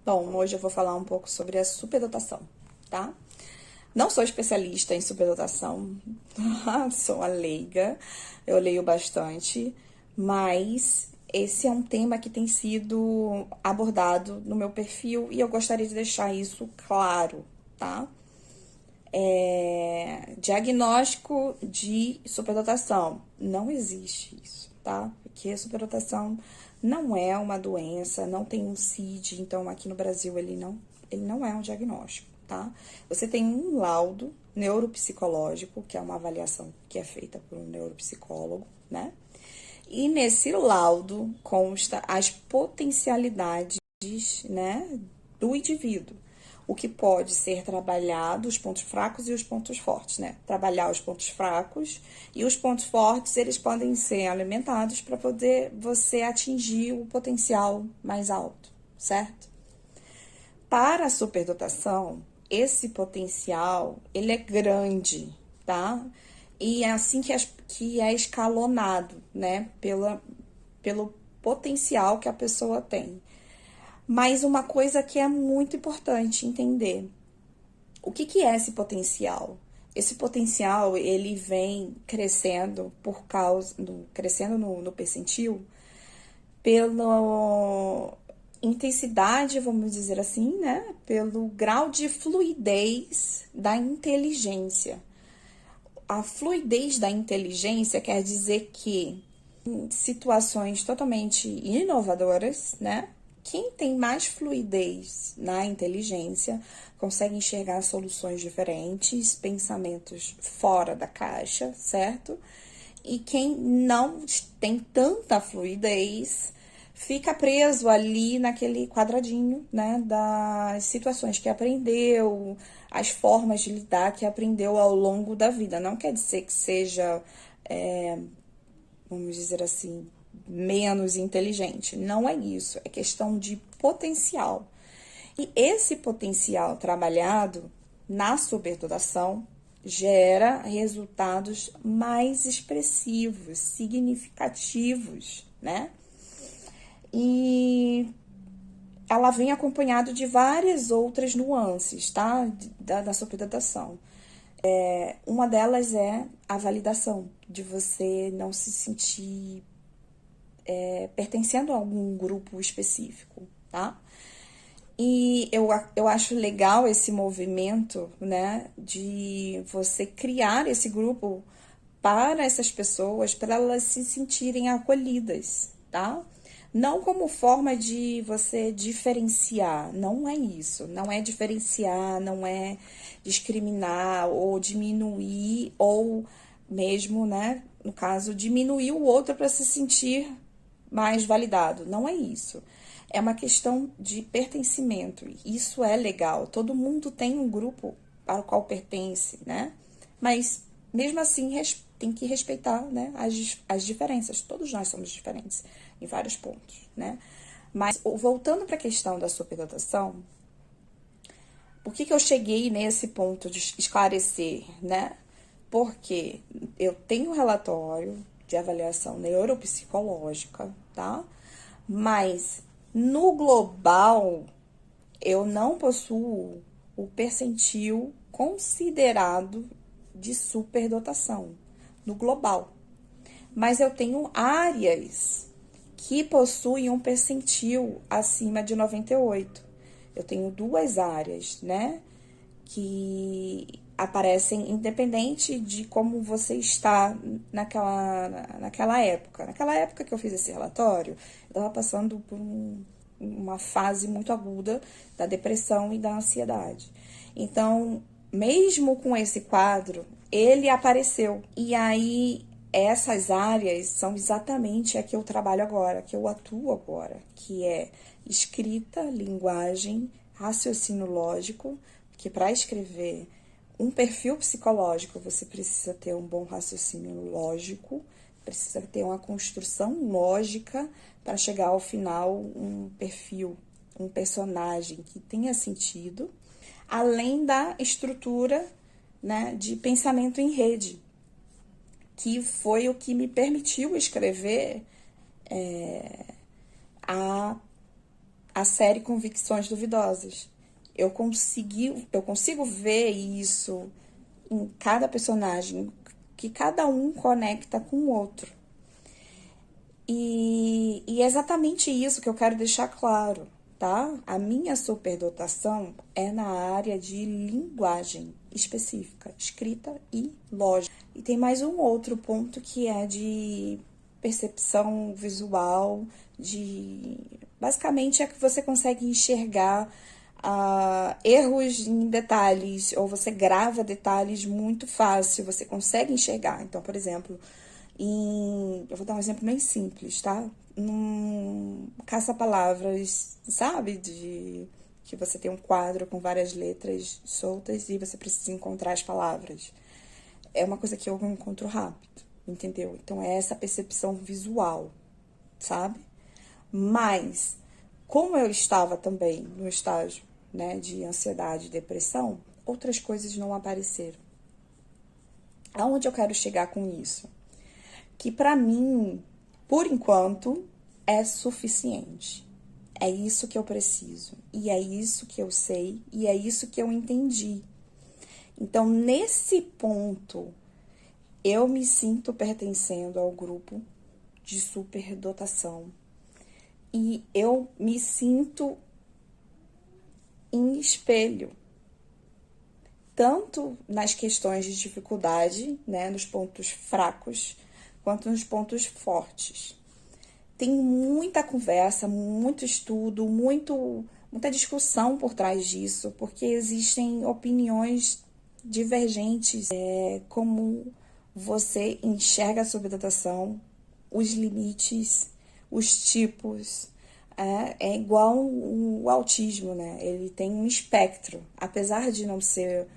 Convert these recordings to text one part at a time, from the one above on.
Bom, hoje eu vou falar um pouco sobre a superdotação, tá? Não sou especialista em superdotação, sou uma leiga, eu leio bastante, mas esse é um tema que tem sido abordado no meu perfil e eu gostaria de deixar isso claro, tá? Diagnóstico de superdotação. Não existe isso, tá? Porque a superdotação não é uma doença, não tem um CID, então aqui no Brasil ele não é um diagnóstico, tá? Você tem um laudo neuropsicológico, que é uma avaliação que é feita por um neuropsicólogo, né? E nesse laudo consta as potencialidades, né, do indivíduo. O que pode ser trabalhado, os pontos fracos e os pontos fortes, né? Trabalhar os pontos fracos e os pontos fortes, eles podem ser alimentados para poder você atingir o potencial mais alto, certo? Para a superdotação, esse potencial, ele é grande, tá? E é assim que é escalonado, né? Pelo potencial que a pessoa tem. Mas uma coisa que é muito importante entender. O que é esse potencial? Esse potencial, ele vem crescendo crescendo no percentil, pela intensidade, vamos dizer assim, né? Pelo grau de fluidez da inteligência. A fluidez da inteligência quer dizer que em situações totalmente inovadoras, né? Quem tem mais fluidez na inteligência consegue enxergar soluções diferentes, pensamentos fora da caixa, certo? E quem não tem tanta fluidez fica preso ali naquele quadradinho, né, das situações que aprendeu, as formas de lidar que aprendeu ao longo da vida. Não quer dizer que seja, vamos dizer assim, menos inteligente. Não é isso, é questão de potencial. E esse potencial trabalhado na superdotação gera resultados mais expressivos, significativos, né? E ela vem acompanhado de várias outras nuances, tá? Da superdotação. Uma delas é a validação, de você não se sentir pertencendo a algum grupo específico, tá? E eu acho legal esse movimento, né, de você criar esse grupo para essas pessoas, para elas se sentirem acolhidas, tá? Não como forma de você diferenciar, não é isso. Não é diferenciar, não é discriminar ou diminuir, ou mesmo, né, no caso, diminuir o outro para se sentir mais validado. Não é isso. É uma questão de pertencimento. Isso é legal. Todo mundo tem um grupo para o qual pertence, né? Mas, mesmo assim, tem que respeitar, né, as diferenças. Todos nós somos diferentes em vários pontos, né? Mas, voltando para a questão da superdotação, por que eu cheguei nesse ponto de esclarecer, né? Porque eu tenho um relatório de avaliação neuropsicológica, tá? Mas no global eu não possuo o percentil considerado de superdotação no global. Mas eu tenho áreas que possuem um percentil acima de 98. Eu tenho duas áreas, né, que aparecem independente de como você está naquela época. Naquela época que eu fiz esse relatório, eu estava passando por uma fase muito aguda da depressão e da ansiedade. Então, mesmo com esse quadro, ele apareceu. E aí, essas áreas são exatamente a que eu trabalho agora, que eu atuo agora, que é escrita, linguagem, raciocínio lógico, que para escrever um perfil psicológico você precisa ter um bom raciocínio lógico, precisa ter uma construção lógica para chegar ao final um perfil, um personagem que tenha sentido, além da estrutura, né, de pensamento em rede, que foi o que me permitiu escrever há a série Convicções Duvidosas. Eu consigo ver isso em cada personagem, que cada um conecta com o outro. E é exatamente isso que eu quero deixar claro, tá? A minha superdotação é na área de linguagem específica, escrita e lógica. E tem mais um outro ponto que é de percepção visual, de basicamente é que você consegue enxergar erros em detalhes, ou você grava detalhes muito fácil, você consegue enxergar. Então, por exemplo, eu vou dar um exemplo bem simples, tá? Num caça-palavras, sabe? Que você tem um quadro com várias letras soltas e você precisa encontrar as palavras. É uma coisa que eu encontro rápido, entendeu? Então é essa percepção visual, sabe? Mas, como eu estava também no estágio, né, de ansiedade e depressão, outras coisas não apareceram. Aonde eu quero chegar com isso? Que para mim, por enquanto, é suficiente. É isso que eu preciso, e é isso que eu sei, e é isso que eu entendi. Então, nesse ponto, eu me sinto pertencendo ao grupo de superdotação. E eu me sinto em espelho, tanto nas questões de dificuldade, né, nos pontos fracos, quanto nos pontos fortes. Tem muita conversa, muito estudo, muita discussão por trás disso, porque existem opiniões divergentes, como você enxerga a superdotação, os limites, os tipos. É igual o autismo, né? Ele tem um espectro. Apesar de não ser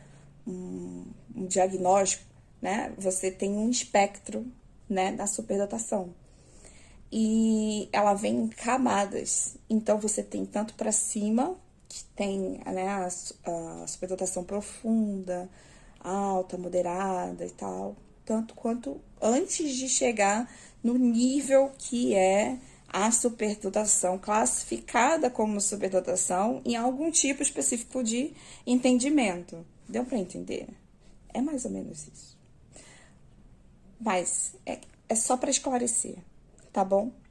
um diagnóstico, né? Você tem um espectro, né, da superdotação. E ela vem em camadas. Então você tem tanto para cima, que tem, né, a superdotação profunda, alta, moderada e tal, tanto quanto antes de chegar no nível que é a superdotação classificada como superdotação em algum tipo específico de entendimento. Deu para entender? É mais ou menos isso. Mas é só para esclarecer, tá bom?